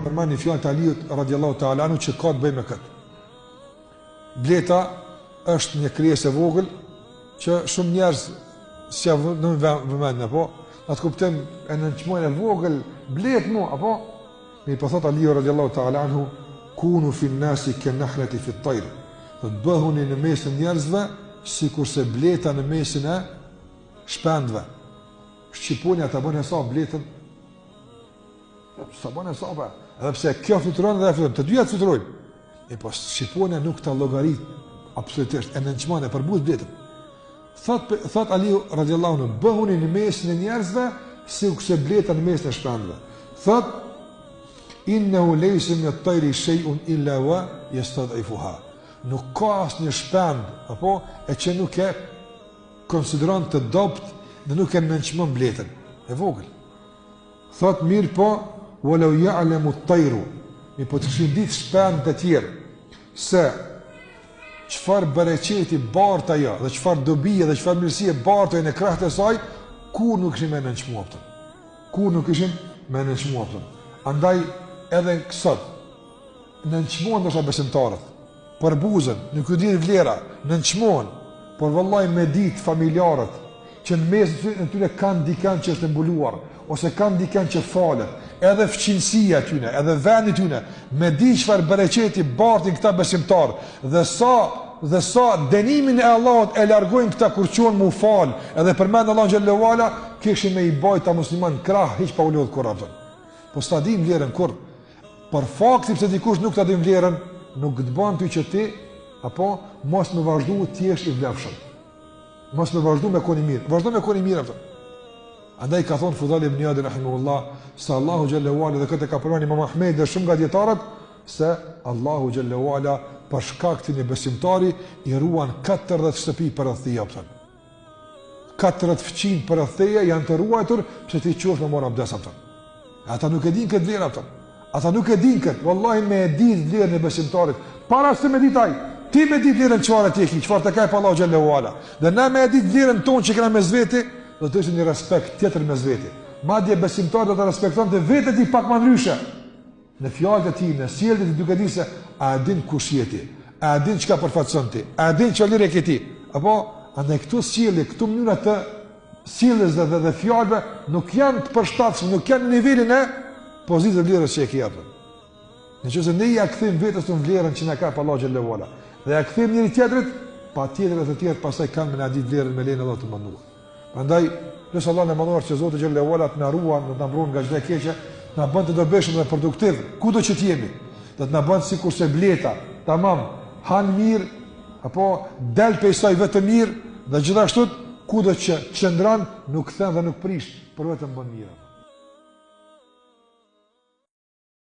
Përmend një fjalë të Aliut radhiyallahu ta'ala anhu që ka të bëjë me këtë. Bleta është një krijesë e vogël që shumë njerëz s'ja vëmendin apo atë kuptim e nënçmojnë e vogël blet mu apo mi po thot Aliu radhiyallahu ta'ala anhu kunu fi an-nasi kan-nahlati fi at-tayr. Do të bëhuni në mes të njerëzve sikurse bleta në mesin e shpendëve. Shqiponi ata bën hesab bletën. Sa bën hesab. Edhe pse kjo fluturon dhe fluturon, të dyja fluturojnë. E po shqiponi nuk ta llogarit absolutisht e nënçmon e përbuz bletën. Thot Aliu radhiyallahu anhu, bëhuni në mesin e njerëzve sikurse bleta në mesin e shpendëve. Thot innahu laysa min at-tayri shay'un illa wa yastad'ifuha. Nuk ka asnjë shpend apo e që nuk e konsideron të dopt dhe nuk e nënçmon bletën e vogël. Thot mirë po walau ya'lamu at-tayru, mi po të kishin ditë shpend të tjerë se çfarë bereqeti bart ajo dhe çfarë dobi dhe çfarë mirësie bart ajo në krahët e saj, kur nuk kishin më nënçmuar. Kur nuk kishin më nënçmuar. Andaj edhe sot nënçmuan ndoshta besimtarët për buzën, nuk u din vlera, nënçmuan, por vallahi me ditë familjarët që në mes të tyre kanë dikën që është mbuluar ose kanë dikën që falet, edhe fqinësia tyne, edhe vendi tyne, me di çfarë bereqeti bartin këta besimtar dhe sa dënimin e Allahut e largojnë këta kur quen mu fal, edhe përmend Allah xhallahu ala, kishin me i bajta musliman krah hiç pa u lodh kurrë. Po sta dim vlerën kur. Për fakti pse dikush nuk ta din vlerën, nuk të bën ty që ti apo mos më vazhdu të jesh i vlefshëm. Mos më vazhdu me koni mirë. Vazhdo me koni mirë atë. Andaj ka thon Fudhal ibn Iyad rahimahullah se Allahu xhallahu ala dhe këtë ka përmendur Imam Ahmed dhe shumë nga dietarët se Allahu xhallahu ala për shkak të një besimtari i ruan 40 shtëpi për rreth tij. 40 fqin për rreth teje janë të ruajtur pse ti qosh me marr abdes atë. Ata nuk e din këtë vlerë atë. Ata nuk e din këtë. Wallahi me e di vlerën e besimtarit. Para se me ditaj, ti me di vlerën çfarë ti ke, çfarë të ka pa Allahu xhallahu ala. Dhe na me e di vlerën tonë që kena mes veti, do të ishte një respekt tjetër mes veti. Madje besimtari do të respektonte vetë ti pak më ndryshe. Në fjalët e tij, në sjelljet e tij duke thënë se a din kush je ti, a din çka përfaqëson ti, a din çfarë lirë ke ti. Apo andaj këtu sjellje, këtu mënyra të sjelljes dhe fjalëve nuk janë të përshtatshme, nuk janë në nivelin e pozitës vlerës që e ke atë. Nëse ne ja kthejmë vetes tonë vlerën që na ka pa Allahu xhallahu ala, dhe ja kthejmë njëri tjetrit, patjetër të tjerë pastaj kanë me na ditë vlerën me lenë Allah të mënduar. Prandaj, nëse Allah na mënduar që Zoti xhallahu ala të na ruan, të na mbron nga çdo e keqe, na bën të dobishëm dhe produktiv, kudo që të jemi. Do të na bën sikurse bleta, tamam, han mirë apo del pe saj vetëm mirë dhe gjithashtu kudo që qëndron nuk kthen dhe nuk prish, por vetëm bën mirë.